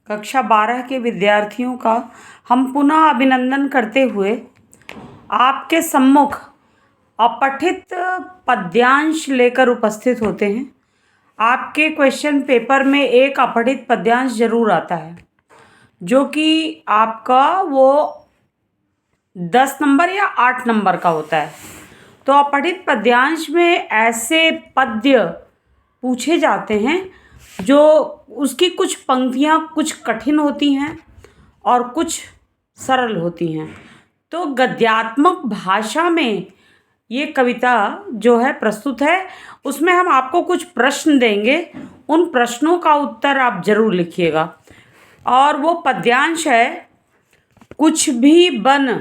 कक्षा 12 के विद्यार्थियों का हम पुनः अभिनंदन करते हुए आपके सम्मुख अपठित पद्यांश लेकर उपस्थित होते हैं। आपके क्वेश्चन पेपर में एक अपठित पद्यांश जरूर आता है जो कि आपका वो 10 नंबर या 8 नंबर का होता है। तो अपठित पद्यांश में ऐसे पद्य पूछे जाते हैं जो उसकी कुछ पंक्तियाँ कुछ कठिन होती हैं और कुछ सरल होती हैं। तो गद्यात्मक भाषा में ये कविता जो है प्रस्तुत है, उसमें हम आपको कुछ प्रश्न देंगे। उन प्रश्नों का उत्तर आप जरूर लिखिएगा। और वो पद्यांश है, कुछ भी बन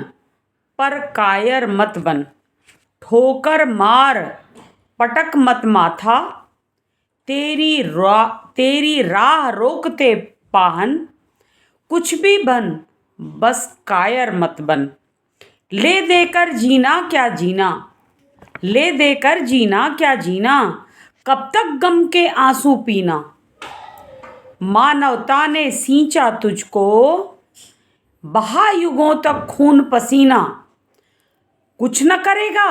पर कायर मत बन, ठोकर मार पटक मत माथा, तेरी राह रोकते पाहन, कुछ भी बन बस कायर मत बन, ले देकर जीना क्या जीना, ले देकर जीना क्या जीना, कब तक गम के आंसू पीना, मानवता ने सींचा तुझको बहा युगों तक खून पसीना, कुछ न करेगा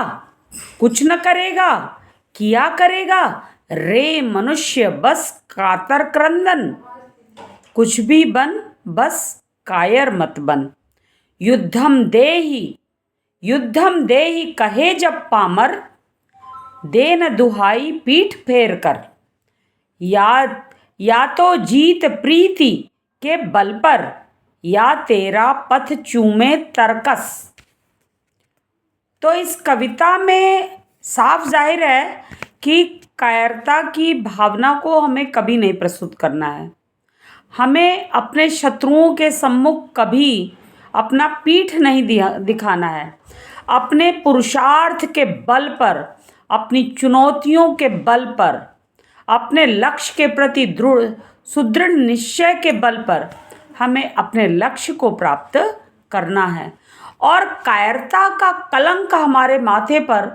कुछ न करेगा किया करेगा रे मनुष्य बस कातर क्रंदन, कुछ भी बन बस कायर मत बन, युद्धम देहि कहे जब पामर, दे न दुहाई पीठ फेर कर, या तो जीत प्रीति के बल पर, या तेरा पथ चूमे तरकस। तो इस कविता में साफ जाहिर है कि कायरता की भावना को हमें कभी नहीं प्रस्तुत करना है। हमें अपने शत्रुओं के सम्मुख कभी अपना पीठ नहीं दिखाना है। अपने पुरुषार्थ के बल पर, अपनी चुनौतियों के बल पर, अपने लक्ष्य के प्रति सुदृढ़ निश्चय के बल पर हमें अपने लक्ष्य को प्राप्त करना है। और कायरता का कलंक हमारे माथे पर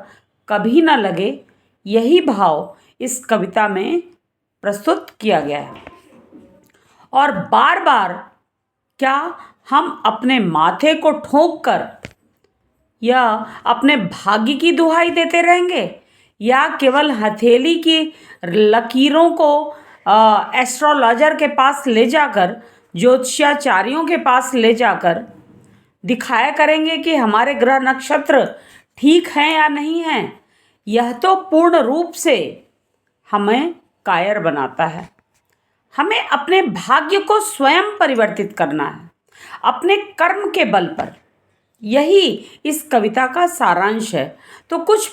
कभी न लगे, यही भाव इस कविता में प्रस्तुत किया गया है। और बार बार क्या हम अपने माथे को ठोक कर या अपने भाग्य की दुहाई देते रहेंगे, या केवल हथेली की लकीरों को एस्ट्रोलॉजर के पास ले जाकर, ज्योतिषाचार्यों के पास ले जाकर दिखाया करेंगे कि हमारे ग्रह नक्षत्र ठीक हैं या नहीं हैं। यह तो पूर्ण रूप से हमें कायर बनाता है। हमें अपने भाग्य को स्वयं परिवर्तित करना है अपने कर्म के बल पर। यही इस कविता का सारांश है। तो कुछ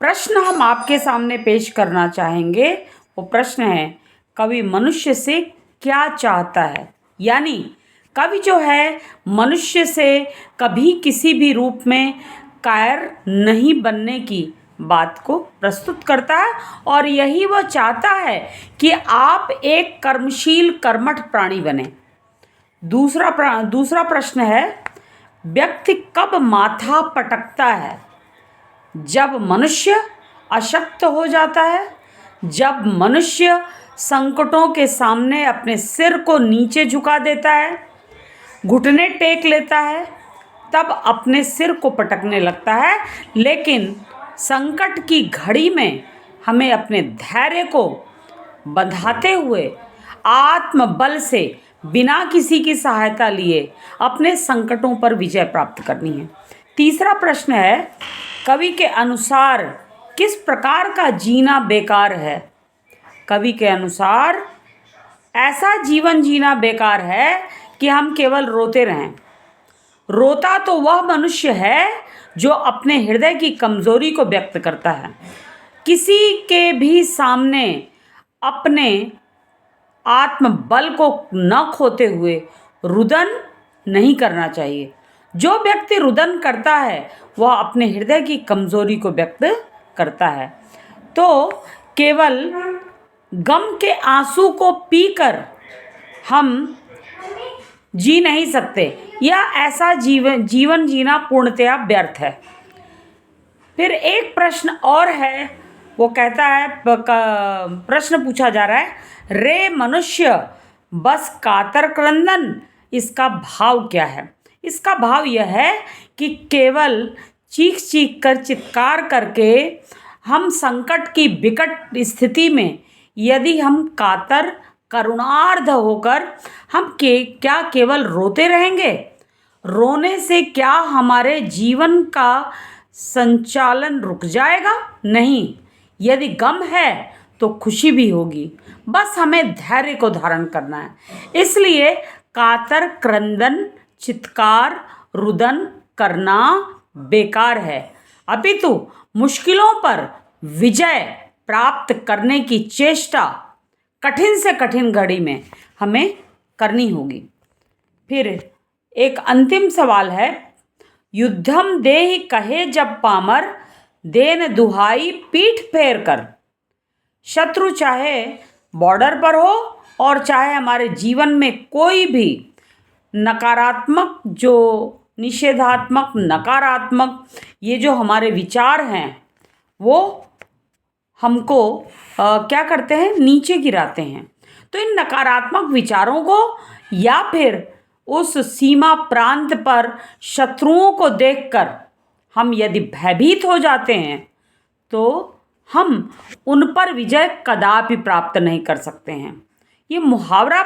प्रश्न हम आपके सामने पेश करना चाहेंगे। वो प्रश्न है, कवि मनुष्य से क्या चाहता है। यानी कवि जो है मनुष्य से कभी किसी भी रूप में कायर नहीं बनने की बात को प्रस्तुत करता है, और यही वह चाहता है कि आप एक कर्मशील कर्मठ प्राणी बने। दूसरा प्रश्न है, व्यक्ति कब माथा पटकता है? जब मनुष्य अशक्त हो जाता है, जब मनुष्य संकटों के सामने अपने सिर को नीचे झुका देता है, घुटने टेक लेता है, तब अपने सिर को पटकने लगता है। लेकिन संकट की घड़ी में हमें अपने धैर्य को बंधाते हुए आत्मबल से, बिना किसी की सहायता लिए, अपने संकटों पर विजय प्राप्त करनी है। तीसरा प्रश्न है, कवि के अनुसार किस प्रकार का जीना बेकार है? कवि के अनुसार ऐसा जीवन जीना बेकार है कि हम केवल रोते रहें। रोता तो वह मनुष्य है जो अपने हृदय की कमजोरी को व्यक्त करता है। किसी के भी सामने अपने आत्मबल को न खोते हुए रुदन नहीं करना चाहिए। जो व्यक्ति रुदन करता है वह अपने हृदय की कमजोरी को व्यक्त करता है। तो केवल गम के आंसू को पीकर हम जी नहीं सकते, या ऐसा जीवन जीना पूर्णतया व्यर्थ है। फिर एक प्रश्न और है, वो कहता है, प्रश्न पूछा जा रहा है, रे मनुष्य बस कातर क्रंदन, इसका भाव क्या है? इसका भाव यह है कि केवल चीख चीख कर, चित्कार करके हम संकट की विकट स्थिति में यदि हम कातर करुणार्ध होकर हम क्या केवल रोते रहेंगे? रोने से क्या हमारे जीवन का संचालन रुक जाएगा? नहीं। यदि गम है तो खुशी भी होगी, बस हमें धैर्य को धारण करना है। इसलिए कातर क्रंदन, चित्कार, रुदन करना बेकार है, अपितु मुश्किलों पर विजय प्राप्त करने की चेष्टा कठिन से कठिन घड़ी में हमें करनी होगी। फिर एक अंतिम सवाल है, युद्धम देहि कहे जब पामर, देन दुहाई पीठ फेर कर। शत्रु चाहे बॉर्डर पर हो और चाहे हमारे जीवन में कोई भी नकारात्मक, जो निषेधात्मक, नकारात्मक ये जो हमारे विचार हैं वो हमको क्या करते हैं? नीचे गिराते हैं। तो इन नकारात्मक विचारों को या फिर उस सीमा प्रांत पर शत्रुओं को देखकर हम यदि भयभीत हो जाते हैं तो हम उन पर विजय कदापि प्राप्त नहीं कर सकते हैं। ये मुहावरा,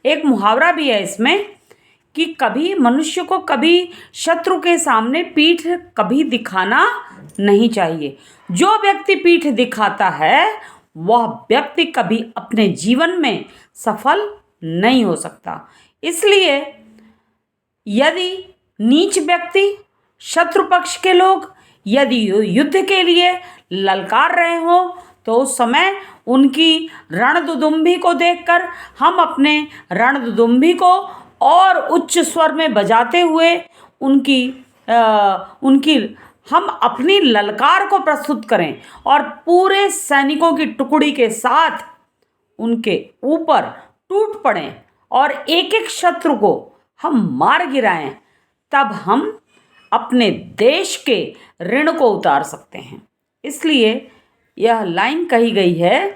एक मुहावरा भी है इसमें कि कभी मनुष्य को कभी शत्रु के सामने पीठ कभी दिखाना नहीं चाहिए। जो व्यक्ति पीठ दिखाता है वह व्यक्ति कभी अपने जीवन में सफल नहीं हो सकता। इसलिए यदि नीच व्यक्ति, शत्रु पक्ष के लोग यदि युद्ध के लिए ललकार रहे हों तो उस समय उनकी रणदुदुम्भी को देखकर हम अपने रणदुदुम्भी को और उच्च स्वर में बजाते हुए उनकी हम अपनी ललकार को प्रस्तुत करें और पूरे सैनिकों की टुकड़ी के साथ उनके ऊपर टूट पड़ें और एक एक शत्रु को हम मार गिराएं, तब हम अपने देश के ऋण को उतार सकते हैं। इसलिए यह लाइन कही गई है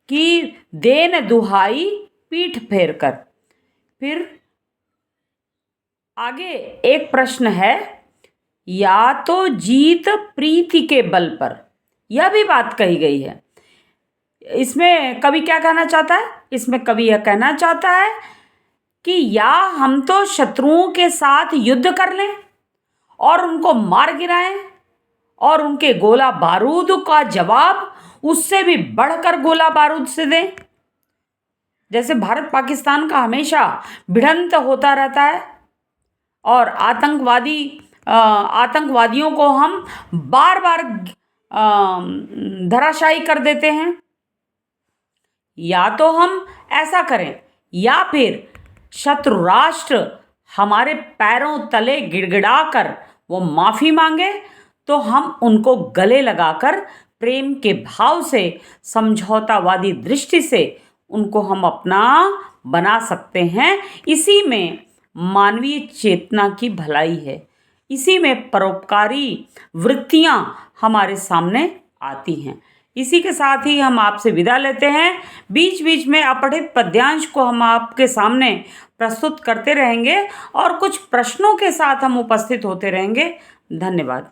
कि देन दुहाई पीठ फेर कर। फिर आगे एक प्रश्न है, या तो जीत प्रीति के बल पर। यह भी बात कही गई है। इसमें कवि क्या कहना चाहता है? इसमें कवि यह कहना चाहता है कि या हम तो शत्रुओं के साथ युद्ध कर लें और उनको मार गिराएं और उनके गोला बारूद का जवाब उससे भी बढ़कर गोला बारूद से दें। जैसे भारत पाकिस्तान का हमेशा भिड़ंत होता रहता है और आतंकवादियों को हम बार बार धराशायी कर देते हैं। या तो हम ऐसा करें या फिर शत्रु राष्ट्र हमारे पैरों तले गिड़गिड़ाकर वो माफ़ी मांगे तो हम उनको गले लगाकर प्रेम के भाव से, समझौतावादी दृष्टि से उनको हम अपना बना सकते हैं। इसी में मानवीय चेतना की भलाई है, इसी में परोपकारी वृत्तियां हमारे सामने आती हैं। इसी के साथ ही हम आपसे विदा लेते हैं। बीच बीच में अपठित पद्यांश को हम आपके सामने प्रस्तुत करते रहेंगे और कुछ प्रश्नों के साथ हम उपस्थित होते रहेंगे। धन्यवाद।